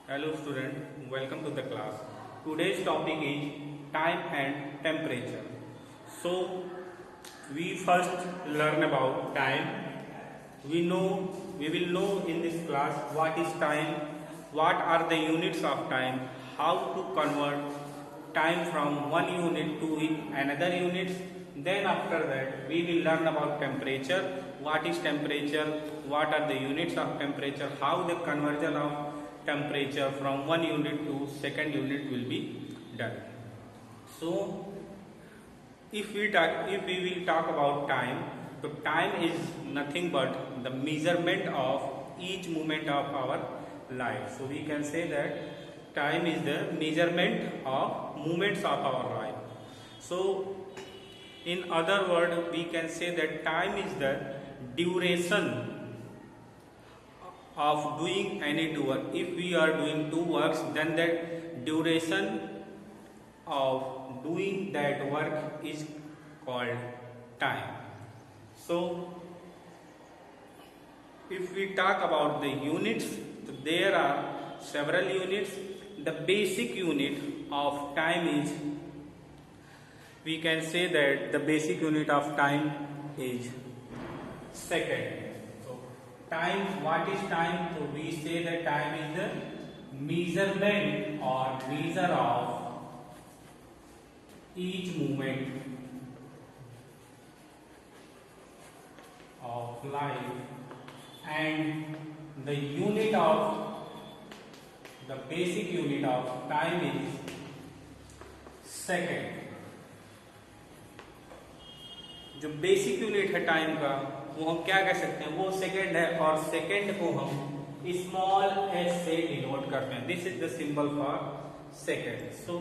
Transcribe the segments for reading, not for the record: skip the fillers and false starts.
Hello student, welcome to the class. Today's topic is time and temperature. So we first learn about time. We will know in this class what is time, what are the units of time, how to convert time from one unit to another unit. Then after that we will learn about temperature, what is temperature, what are the units of temperature, how the conversion of temperature from one unit to second unit will be done. So if we will talk about time, so time is nothing but the measurement of each moment of our life. So we can say that time is the measurement of moments of our life. So in other words, we can say that time is the duration of doing any two work. If we are doing two works, then that duration of doing that work is called time. So if we talk about the units, so there are several units. The basic unit of time is, we can say that the basic unit of time is second. So time, what is time? So we say that time is the measurement or measure of each movement of life, and the unit of the basic unit of time is second. जो basic unit है time का वो हम क्या कह सकते हैं, वो सेकंड है, और सेकंड को हम स्मॉल एस से डिनोट करते हैं. This is the symbol for second. So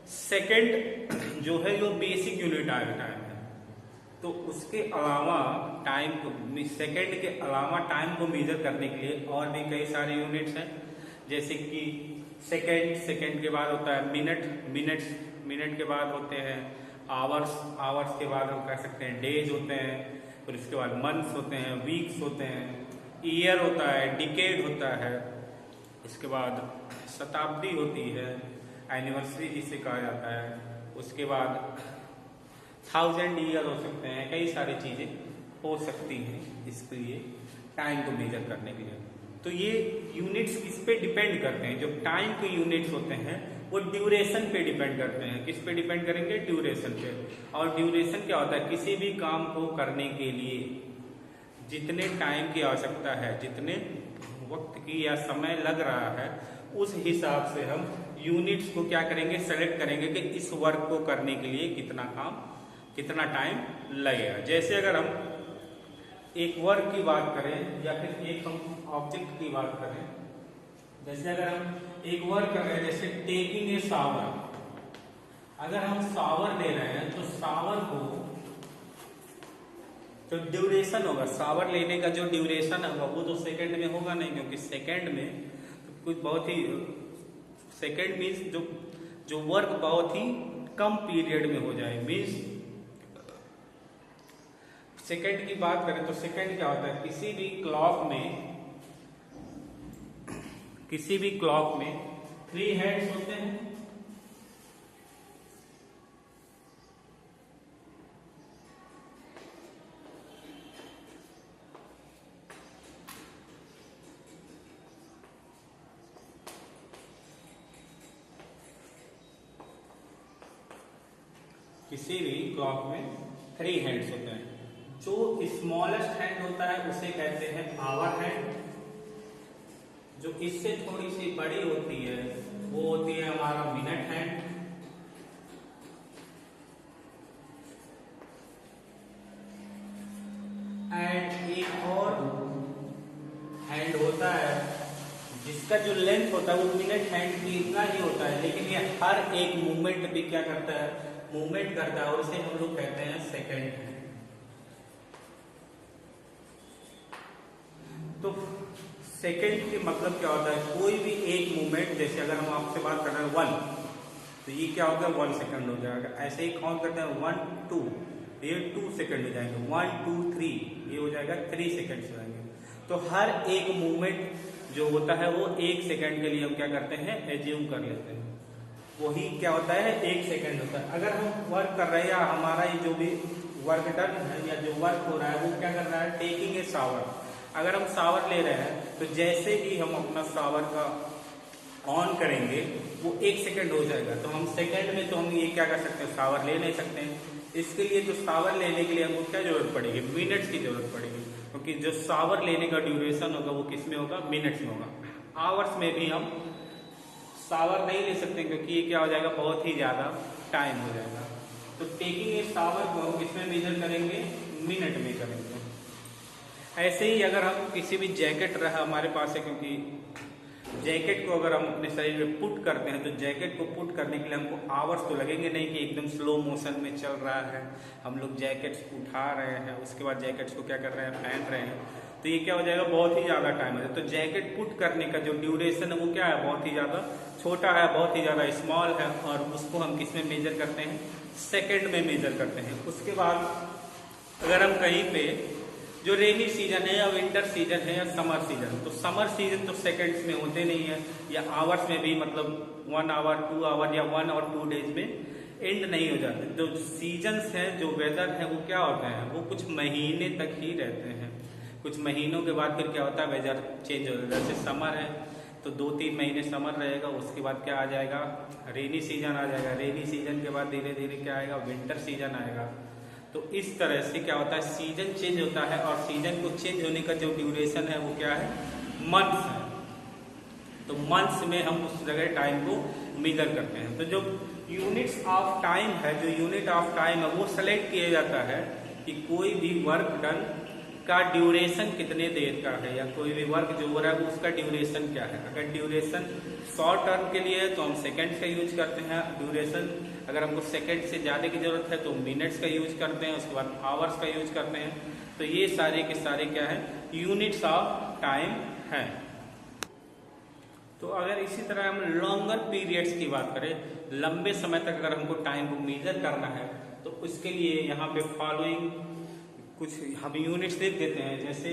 second जो है वो बेसिक यूनिट टाइम है. तो उसके अलावा टाइम को, सेकंड के अलावा टाइम को मेजर करने के लिए और भी कई सारे यूनिट्स हैं. जैसे कि सेकंड के बाद होता है मिनट के बाद होते हैं आवर्स के बाद हम कह सकते हैं डेज होते हैं, फिर उसके बाद मंथ्स होते हैं, वीक्स होते हैं, ईयर होता है, डिकेड होता है, इसके बाद शताब्दी होती है, एनिवर्सरी जिसे कहा जाता है, उसके बाद 1000 ईयर हो सकते हैं. कई सारी चीजें हो सकती हैं इसके लिए टाइम को मेजर करने के लिए. तो ये यूनिट्स किस पे डिपेंड करते हैं? जो टाइम के यूनिट्स होते हैं वो ड्यूरेशन पे डिपेंड करते हैं. किस पे डिपेंड करेंगे? ड्यूरेशन पे. और ड्यूरेशन क्या होता है? किसी भी काम को करने के लिए जितने टाइम की आवश्यकता है, जितने वक्त की या समय लग रहा है, उस हिसाब से हम यूनिट्स को क्या करेंगे? सेलेक्ट करेंगे कि इस वर्क को करने के लिए कितना टाइम लगेगा. जैसे अगर हम एक वर्क की बात करें या फिर एक हम ऑब्जेक्ट की बात करें, जैसे अगर हम एक वर्क कर रहे हैं, जैसे टेकिंग ए शावर. अगर हम शावर ले रहे हैं तो शावर को जो ड्यूरेशन होगा, शावर लेने का जो ड्यूरेशन होगा वो तो सेकंड में होगा नहीं, क्योंकि सेकंड में कुछ बहुत ही सेकंड मीन्स जो वर्क बहुत ही कम पीरियड में हो जाए. मीन्स सेकंड की बात करें तो सेकंड क्या होता है? किसी भी क्लॉक में 3 हैंड्स होते हैं. किसी भी क्लॉक में 3 हैंड्स होते हैं. जो स्मॉलेस्ट हैंड होता है उसे कहते हैं आवर हैंड. जो इससे थोड़ी सी बड़ी होती है वो होती है हमारा मिनट हैंड. एंड एक और हैंड होता है जिसका जो लेंथ होता है वो मिनट हैंड की इतना ही होता है, लेकिन ये हर एक मूवमेंट भी क्या करता है? मूवमेंट करता है, और इसे हम लोग कहते हैं सेकंड हैंड. तो सेकंड के मतलब क्या होता है? कोई भी एक मूवमेंट, जैसे अगर हम आपसे बात कर रहे हैं 1, तो ये क्या होगा? 1 सेकंड हो जाएगा. ऐसे ही काउंट करते हैं 1 2, ये 2 सेकंड हो जाएंगे. 1 2 3 ये हो जाएगा 3 सेकंड हो जाएंगे. तो हर एक मूवमेंट जो होता है वो 1 सेकंड के लिए हम क्या करते हैं, एज्यूम कर लेते हैं। वही क्या होता है, 1 सेकंड होता है। अगर हम वर्क कर रहे हैं या हमारा ये जो भी वर्क डन है या जो वर्क हो रहा है वो क्या कर रहा है, टेकिंग ए शावर। अगर हम शावर ले रहे हैं तो जैसे ही हम अपना शावर का ऑन करेंगे वो 1 सेकंड हो जाएगा। तो हम सेकंड में तो हम ये क्या कर सकते हैं, शावर ले नहीं सकते हैं। इसके लिए तो शावर लेने के लिए हमको क्या जरूरत पड़ेगी, मिनट्स की जरूरत पड़ेगी, क्योंकि जो शावर लेने का ड्यूरेशन होगा वो किस में होगा, मिनट्स में होगा। आवर्स में भी हम शावर नहीं ले सकते क्योंकि ये क्या हो जाएगा, बहुत ही ज्यादा टाइम हो जाएगा। तो टेकिंग ए शावर को हम किसमें मेजर करेंगे, मिनट में करेंगे। ऐसे ही अगर हम किसी भी जैकेट रहा हमारे पास है, क्योंकि जैकेट को अगर हम अपने शरीर में पुट करते हैं तो जैकेट को पुट करने के लिए हमको आवर्स तो लगेंगे नहीं कि एकदम स्लो मोशन में चल रहा है, हम लोग जैकेट्स उठा रहे हैं उसके बाद जैकेट्स को क्या कर रहे हैं, पहन रहे हैं, तो ये क्या हो जाएगा, बहुत ही ज्यादा टाइम हो जाएगा। तो जैकेट पुट करने का जो ड्यूरेशन है वो क्या है, बहुत ही ज्यादा छोटा है, बहुत ही ज्यादा स्मॉल है, और उसको हम किस में मेजर करते हैं, सेकेंड में मेजर करते हैं। उसके बाद अगर हम कहीं पे जो रेनी सीजन है या विंटर सीजन है या समर सीजन, तो समर सीजन तो सेकंड्स में होते नहीं है या आवर्स में भी, मतलब 1 आवर 2 आवर या 1 और 2 डेज में एंड नहीं हो जाते। जो सीजन्स हैं, जो वेदर है वो क्या होते हैं, वो कुछ महीने तक ही रहते हैं। कुछ महीनों के बाद फिर क्या होता है, वेदर चेंज हो जाता है। जैसे समर है तो 2-3 महीने समर रहेगा, उसके बाद क्या आ जाएगा, रेनी सीजन आ जाएगा। रेनी सीजन के बाद धीरे धीरे क्या आएगा, विंटर सीजन आएगा। तो इस तरह से क्या होता है, सीजन चेंज होता है, और सीजन को चेंज होने का जो ड्यूरेशन है वो क्या है, मंथ्स है। तो मंथ्स में हम उस जगह टाइम को मेजर करते हैं। तो जो यूनिट्स ऑफ टाइम है, जो यूनिट ऑफ टाइम है वो सेलेक्ट किया जाता है कि कोई भी वर्क डन का ड्यूरेशन कितने देर का है, या कोई भी वर्क जो हो रहा है उसका ड्यूरेशन क्या है। अगर ड्यूरेशन शॉर्ट टर्म के लिए है तो हम सेकंड्स का यूज करते हैं, ड्यूरेशन अगर हमको सेकंड से ज्यादा की जरूरत है तो मिनट्स का यूज करते हैं, उसके बाद आवर्स का यूज करते हैं। तो ये सारे के सारे क्या है, यूनिट्स ऑफ टाइम है। तो अगर इसी तरह हम लॉन्गर पीरियड्स की बात करें, लंबे समय तक अगर हमको टाइम को मेजर करना है तो उसके लिए यहाँ पे फॉलोइंग कुछ हम यूनिट्स देख देते हैं। जैसे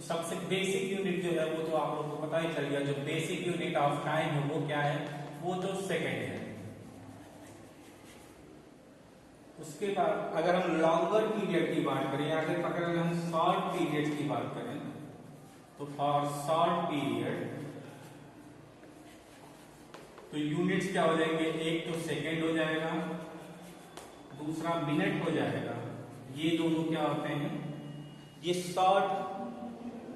सबसे बेसिक यूनिट जो है वो तो आप लोगों को पता ही चल गया, जो बेसिक यूनिट ऑफ टाइम है वो क्या है, वो तो सेकेंड है। उसके बाद अगर हम लॉन्गर पीरियड की बात करें, या अगर हम शॉर्ट पीरियड की बात करें, तो फॉर शॉर्ट पीरियड तो यूनिट्स क्या हो जाएंगे, एक तो सेकेंड हो जाएगा, दूसरा मिनट हो जाएगा। ये दोनों क्या होते हैं, ये शॉर्ट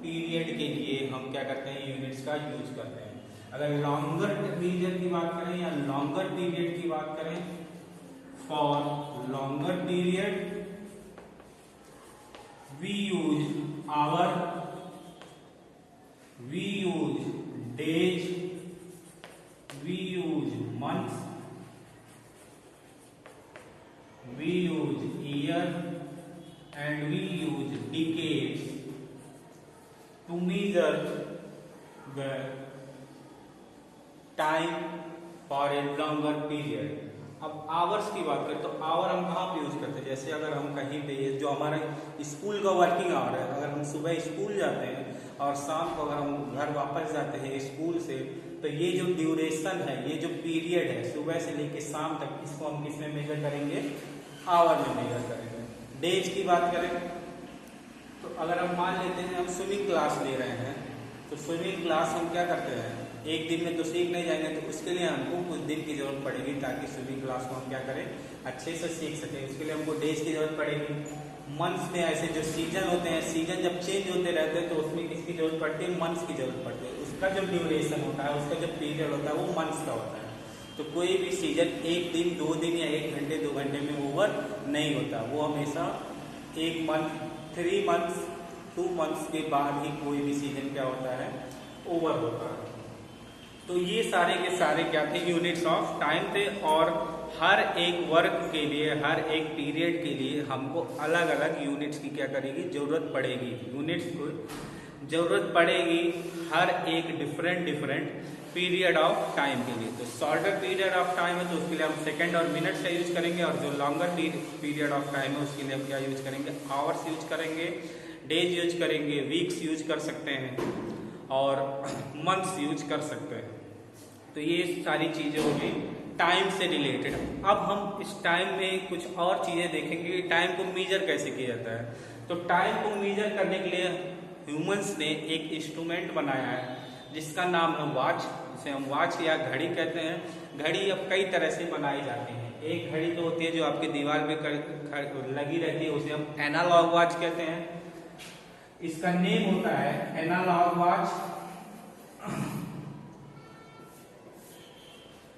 पीरियड के लिए हम क्या करते हैं, यूनिट्स का यूज करते हैं। अगर लॉन्गर पीरियड की बात करें या लॉन्गर पीरियड की बात करें, for longer period we use hour, we use days, we use months, we use year and we use decades to measure the time for a longer period. अब hours की बात करें तो आवर हम कहाँ पे यूज करते हैं, जैसे अगर हम कहीं पे जो हमारा स्कूल का वर्किंग आवर है, अगर हम सुबह स्कूल जाते हैं और शाम को अगर हम घर वापस जाते हैं स्कूल से, तो ये जो ड्यूरेशन है, ये जो पीरियड है सुबह से लेके शाम तक, इसको हम किस में मेजर करेंगे, आवर में मेजर करेंगे। डेज की बात करें तो अगर हम मान लेते हैं हम स्विमिंग क्लास ले रहे हैं, तो स्विमिंग क्लास हम क्या करते हैं, एक दिन में तो सीख नहीं जाएंगे, तो उसके लिए हमको कुछ दिन की जरूरत पड़ेगी ताकि स्विमिंग क्लास को हम क्या करें, अच्छे से सीख सकें। उसके लिए हमको डेज की जरूरत पड़ेगी। मंथ्स में ऐसे जो सीजन होते हैं, सीजन जब चेंज होते रहते हैं तो उसमें किसकी जरूरत पड़ती है, मंथ्स की जरूरत पड़ती है। उसका जो ड्यूरेशन होता है, उसका जो पीरियड होता है वो मंथ्स का होता है। तो कोई भी सीजन 1 दिन 2 दिन या 1 घंटे 2 घंटे में ओवर नहीं होता, वो हमेशा 1 मंथ 3 मंथ्स 2 मंथ्स के बाद ही कोई भी सीजन क्या होता है, ओवर होता है। तो ये सारे के सारे क्या थे, यूनिट्स ऑफ टाइम थे, और हर एक वर्क के लिए, हर एक पीरियड के लिए हमको अलग अलग यूनिट्स की क्या करेगी, जरूरत पड़ेगी। यूनिट्स को जरूरत पड़ेगी हर एक डिफरेंट पीरियड ऑफ टाइम के लिए। तो शॉर्टर पीरियड ऑफ टाइम है तो उसके लिए हम सेकंड और मिनट्स का यूज करेंगे, और जो लॉन्गर पीरियड ऑफ टाइम है उसके लिए हम क्या यूज करेंगे, आवर्स यूज करेंगे, डेज यूज करेंगे, वीक्स यूज कर सकते हैं। और मंथ्स यूज कर सकते हैं। तो ये सारी चीज़ें होगी टाइम से रिलेटेड। अब हम इस टाइम में कुछ और चीज़ें देखेंगे कि टाइम को मेजर कैसे किया जाता है। तो टाइम को मेजर करने के लिए ह्यूमंस ने एक इंस्ट्रूमेंट बनाया है जिसका नाम है वॉच, जिसे हम वॉच या घड़ी कहते हैं। घड़ी अब कई तरह से बनाई जाती है। एक घड़ी तो होती है जो आपकी दीवार पे लगी रहती है, उसे हम एनालॉग वॉच कहते हैं। इसका नेम होता है एनालॉग वॉच,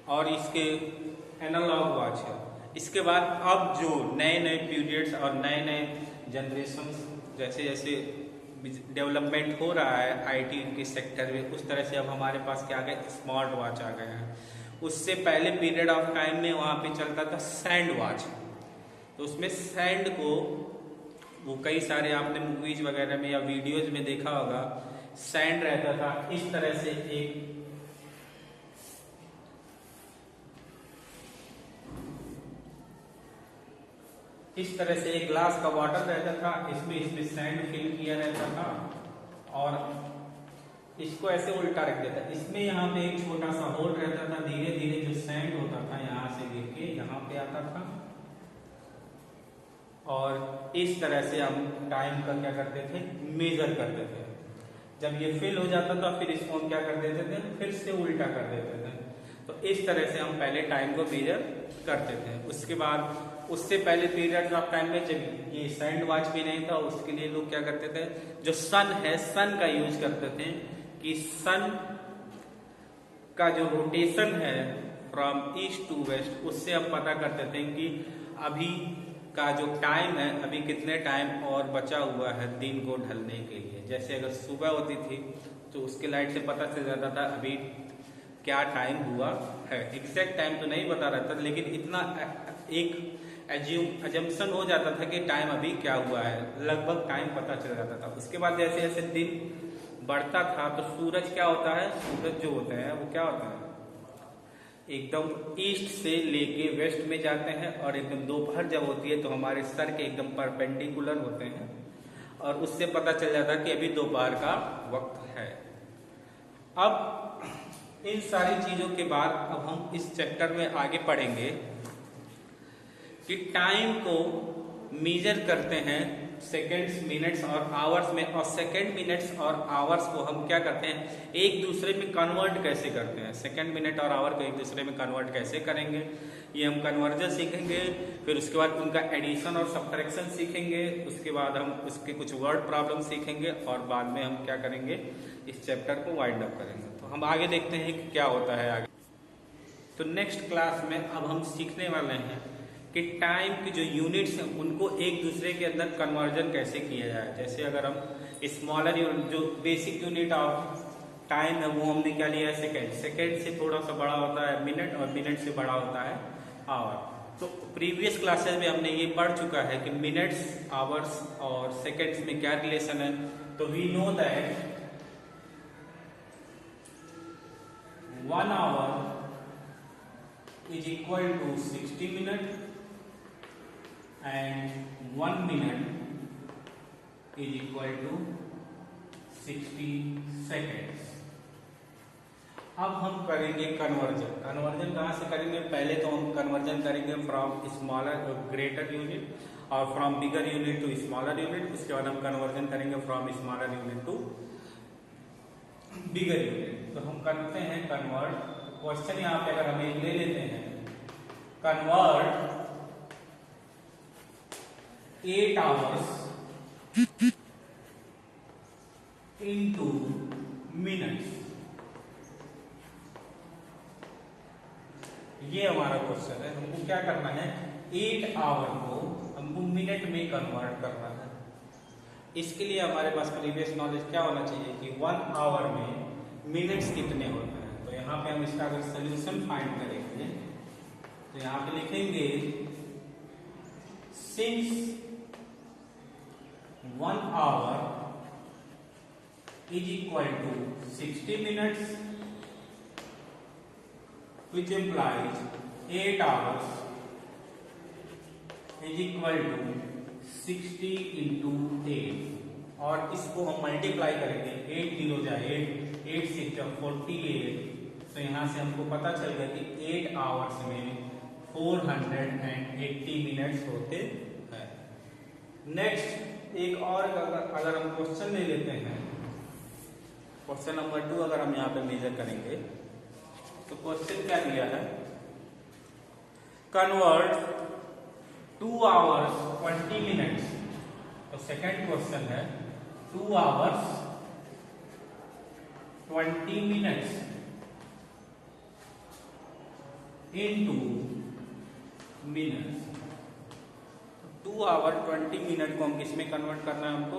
और इसके एनालॉग वॉच है। इसके बाद अब जो नए नए पीरियड्स और नए नए जनरेशन जैसे जैसे डेवलपमेंट हो रहा है आईटी के सेक्टर में, उस तरह से अब हमारे पास क्या आ गए, स्मार्ट वॉच आ गए हैं। उससे पहले पीरियड ऑफ टाइम में वहाँ पे चलता था सैंड वॉच। तो उसमें सैंड को वो कई सारे आपने मूवीज वगैरह में या वीडियोज में देखा होगा, सैंड रहता था इस तरह से, इस तरह से एक ग्लास का वाटर रहता था, इसमें सैंड फिल किया रहता था और इसको ऐसे उल्टा रख देता। इसमें यहाँ पे एक छोटा सा होल रहता था, धीरे धीरे जो सैंड होता था यहाँ से गिर के यहाँ पे आता था और इस तरह से हम टाइम का क्या करते थे, मेजर करते थे। जब ये फिल हो जाता था फिर इसको हम क्या कर देते थे, फिर से उल्टा कर देते थे। तो इस तरह से हम पहले टाइम को मेजर करते थे। उसके बाद उससे पहले पीरियड ऑफ टाइम में जब ये सैंड वॉच भी नहीं था, उसके लिए लोग क्या करते थे, जो सन है सन का यूज करते थे कि सन का जो रोटेशन है फ्रॉम ईस्ट टू वेस्ट, उससे हम पता करते थे कि अभी का जो टाइम है, अभी कितने टाइम और बचा हुआ है दिन को ढलने के लिए। जैसे अगर सुबह होती थी तो उसके लाइट से पता चल जाता था अभी क्या टाइम हुआ है। एग्जैक्ट टाइम तो नहीं बता रहा था, लेकिन इतना एक एजम्पशन हो जाता था कि टाइम अभी क्या हुआ है, लगभग टाइम पता चल जाता था। उसके बाद जैसे जैसे दिन बढ़ता था तो सूरज क्या होता है, सूरज जो होते हैं वो क्या होते हैं, एकदम ईस्ट से लेके वेस्ट में जाते हैं और एकदम दोपहर जब होती है तो हमारे सर के एकदम परपेंडिकुलर होते हैं और उससे पता चल जाता है कि अभी दोपहर का वक्त है। अब इन सारी चीजों के बाद अब हम इस चैप्टर में आगे पढ़ेंगे कि टाइम को मेजर करते हैं सेकेंड्स, मिनट्स और आवर्स में, और सेकेंड, मिनट्स और आवर्स को हम क्या करते हैं, एक दूसरे में कन्वर्ट कैसे करते हैं। सेकेंड, मिनट और आवर को एक दूसरे में कन्वर्ट कैसे करेंगे, ये हम कन्वर्जन सीखेंगे। फिर उसके बाद उनका एडिशन और सब्ट्रैक्शन सीखेंगे। उसके बाद हम उसके कुछ वर्ड प्रॉब्लम सीखेंगे और बाद में हम क्या करेंगे, इस चैप्टर को वाइंड अप करेंगे। तो हम आगे देखते हैं कि क्या होता है आगे। तो नेक्स्ट क्लास में अब हम सीखने वाले हैं कि टाइम की जो यूनिट्स हैं उनको एक दूसरे के अंदर कन्वर्जन कैसे किया जाए। जैसे अगर हम स्मॉलर यूनिट, जो बेसिक यूनिट ऑफ टाइम है वो हमने क्या लिया है, सेकेंड। सेकेंड से थोड़ा सा बड़ा होता है मिनट और मिनट से बड़ा होता है आवर। तो प्रीवियस क्लासेस में हमने ये पढ़ चुका है कि मिनट्स, आवर्स और सेकेंड्स में क्या रिलेशन है। तो we know that 1 hour is equal to 60 minutes and 1 minute is equal to 60 seconds। अब हम करेंगे कन्वर्जन। कन्वर्जन कहाँ से करेंगे, पहले तो हम कन्वर्जन करेंगे from smaller to greater unit और from bigger unit to smaller unit. उसके बाद हम कन्वर्जन करेंगे from smaller unit to bigger unit. तो हम करते हैं कन्वर्ट। क्वेश्चन यहाँ पे अगर हम एक ले लेते हैं, कन्वर्ट 8 hours into minutes, ये हमारा क्वेश्चन है। हमको क्या करना है, 8 आवर को हमको मिनट में कन्वर्ट करना है। इसके लिए हमारे पास प्रीवियस नॉलेज क्या होना चाहिए कि 1 आवर में मिनट्स कितने होते हैं। तो यहाँ पे हम इसका अगर सोल्यूशन फाइंड करेंगे तो यहाँ पे लिखेंगे since 1 hour is equal to 60 minutes which implies 8 hours is equal to 60 into 8 और इसको हम मल्टीप्लाई करेंगे, 8 जीरो जाए 8, 8 6 जा 48, तो यहाँ से हमको पता चल गया कि 8 आवर्स में 480 मिनट्स होते हैं। नेक्स्ट एक और अगर हम क्वेश्चन ले लेते हैं, क्वेश्चन नंबर 2 अगर हम यहाँ पे मेजर करेंगे तो क्वेश्चन क्या दिया है, कन्वर्ट 2 आवर्स 20 मिनट्स। तो सेकंड क्वेश्चन है 2 hours 20 minutes into minutes. 2 hour 20 minute को हम किस में कन्वर्ट करना है, हमको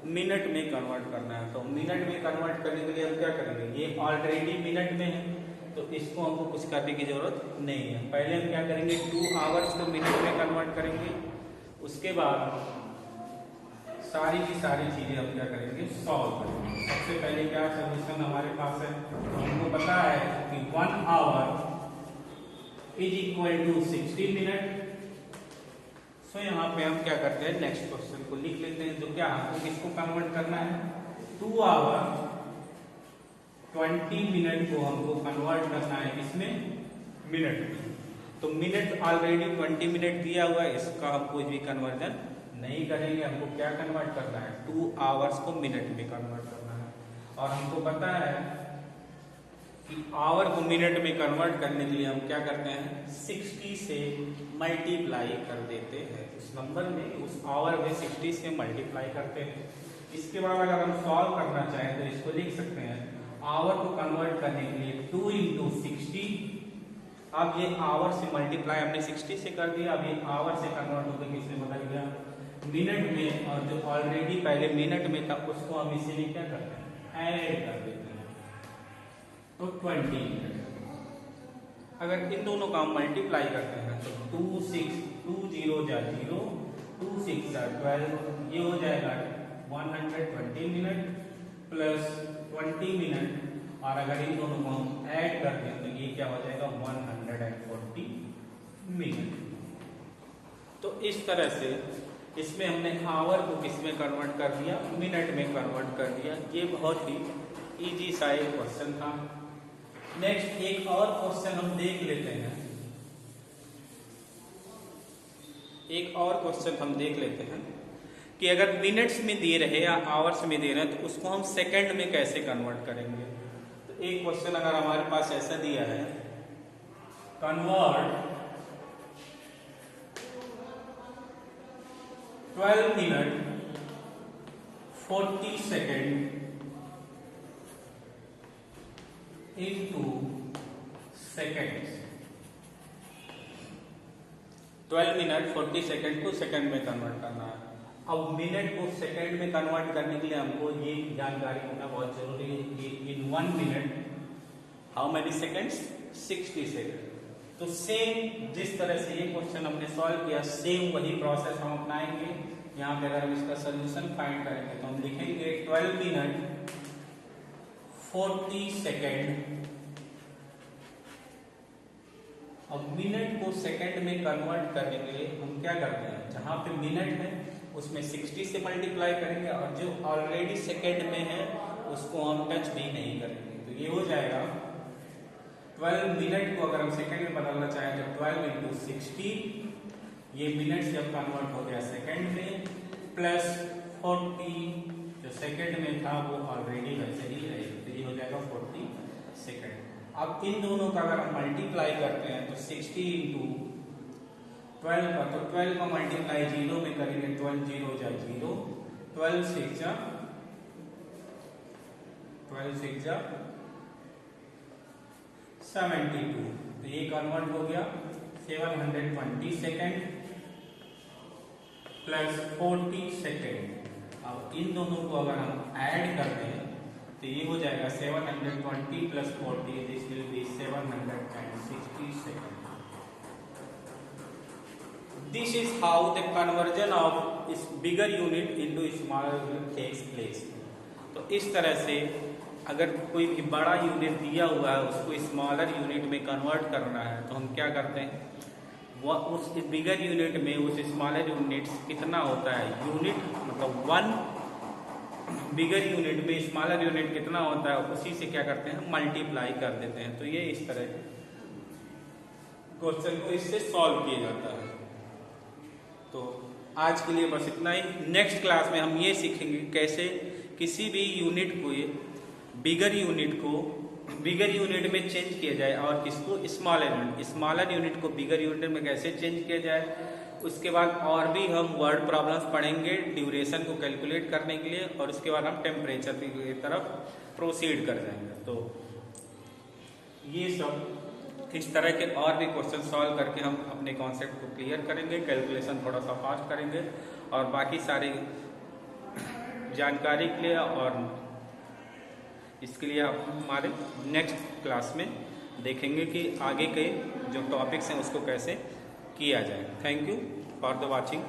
मिनट में कन्वर्ट करना है। तो मिनट में कन्वर्ट करने के लिए हम क्या करेंगे, ये ऑलरेडी मिनट में है तो इसको हमको कुछ करने की जरूरत नहीं है। पहले हम क्या करेंगे, 2 आवर्स को मिनट में कन्वर्ट करेंगे, उसके बाद सारी की सारी चीजें हम क्या करेंगे, सॉल्व करेंगे। सबसे पहले क्या सोल्यूशन हमारे पास है, हमको पता है कि 1 hour is equal to 60 minute. So यहाँ पे हम क्या करते हैं, नेक्स्ट क्वेश्चन को लिख लेते हैं। तो क्या हमको किसको कन्वर्ट करना है, 2 आवर 20 मिनट को हमको कन्वर्ट करना है इसमें मिनट में। तो मिनट ऑलरेडी 20 मिनट दिया हुआ है, इसका हम कोई भी कन्वर्जन नहीं करेंगे। हमको क्या कन्वर्ट करना है, 2 आवर्स को मिनट में कन्वर्ट करना है। और हमको पता है कि आवर को मिनट में कन्वर्ट करने के लिए हम क्या करते हैं, 60 से मल्टीप्लाई कर देते हैं। उस नंबर में, उस आवर में 60 से मल्टीप्लाई करते हैं। इसके बाद अगर हम सॉल्व करना चाहें तो इसको लिख सकते हैं, आवर को कन्वर्ट करने के लिए 2 इंटू 60। अब ये आवर से मल्टीप्लाई हमने 60 से कर दिया, अब ये आवर से कन्वर्ट होकर किसमें बदल गया, मिनट में। और जो ऑलरेडी पहले मिनट में था उसको हम इसी में क्या करते हैं, ऐड कर देते हैं, तो 20 मिनट। अगर इन दोनों का हम मल्टीप्लाई करते हैं तो 2 0 जा 0, 2 6 जा 12, ये हो जाएगा 120 मिनट प्लस 20 मिनट। और अगर इन दोनों को हम ऐड कर दें तो ये क्या हो जाएगा, 140 मिनट। तो इस तरह से इसमें हमने आवर को किस में कन्वर्ट कर दिया, मिनट में कन्वर्ट कर दिया। ये बहुत ही इजी सा एक क्वेश्चन था। नेक्स्ट एक और क्वेश्चन हम देख लेते हैं, एक और क्वेश्चन हम देख लेते हैं कि अगर मिनट्स में दे रहे या आवर्स में दे रहे हैं तो उसको हम सेकंड में कैसे कन्वर्ट करेंगे। तो एक क्वेश्चन अगर हमारे पास ऐसा दिया है, convert 12 minute 40 second into seconds. 12 minute 40 second को सेकंड में कन्वर्ट करना है। अब मिनट को सेकंड में कन्वर्ट करने के लिए हमको ये जानकारी होना बहुत जरूरी है कि इन 1 minute how many seconds, 60 second. तो सेम जिस तरह से ये क्वेश्चन हमने सॉल्व किया, सेम वही प्रोसेस हम अपनाएंगे। यहाँ पे अगर हम इसका सोल्यूशन फाइंड करेंगे तो हम लिखेंगे 12 मिनट 40 सेकेंड। अब मिनट को सेकंड में कन्वर्ट करने के लिए हम क्या करते हैं, जहां पे मिनट है उसमें 60 से मल्टीप्लाई करेंगे और जो ऑलरेडी सेकंड में है उसको हम टच भी नहीं करेंगे। तो ये हो जाएगा 12 मिनट को अगर हम सेकंड में बदलना चाहें तो 12 इंटू 60, ये मिनट से अब कन्वर्ट हो गया सेकंड में, प्लस 40 जो सेकंड में था वो ऑलरेडी वैसे ही रहेगा। तो ये हो जाएगा 40 सेकंड। अब इन दोनों का अगर हम मल्टीप्लाई करते हैं तो 60 इंटू 12 का, तो 12 का मल्टीप्लाई 0 में करेंगे, 12 0 जा 0, 12 6 जा 72। तो ये कन्वर्ट हो गया 720 सेकेंड प्लस 40 सेकेंड। अब इन दोनों को अगर हम ऐड करते हैं तो ये हो जाएगा 720 plus 40, this will be 760 second. This is how the conversion of is bigger unit into smaller unit takes place. तो इस तरह से अगर कोई भी बड़ा यूनिट दिया हुआ है उसको स्मॉलर यूनिट में कन्वर्ट करना है तो हम क्या करते हैं, वह उस बिगर यूनिट में उस स्मॉलर यूनिट कितना होता है, यूनिट मतलब 1 बिगर यूनिट में स्मॉलर यूनिट कितना होता है उसी से क्या करते हैं, मल्टीप्लाई कर देते हैं। तो ये इस तरह क्वेश्चन को इससे सॉल्व किया जाता है। तो आज के लिए बस इतना ही। नेक्स्ट क्लास में हम ये सीखेंगे कैसे किसी भी यूनिट को बिगर यूनिट में चेंज किया जाए और किसको स्मॉलर यूनिट को बिगर यूनिट में कैसे चेंज किया जाए। उसके बाद और भी हम वर्ड प्रॉब्लम्स पढ़ेंगे ड्यूरेशन को कैलकुलेट करने के लिए, और उसके बाद हम टेम्परेचर की तरफ प्रोसीड कर जाएंगे। तो ये सब इस तरह के और भी क्वेश्चन सॉल्व करके हम अपने कॉन्सेप्ट को क्लियर करेंगे, कैलकुलेशन थोड़ा सा फास्ट करेंगे, और बाकी सारी जानकारी के लिए और इसके लिए आप हमारे नेक्स्ट क्लास में देखेंगे कि आगे के जो टॉपिक्स हैं उसको कैसे किया जाए। Thank you for the watching.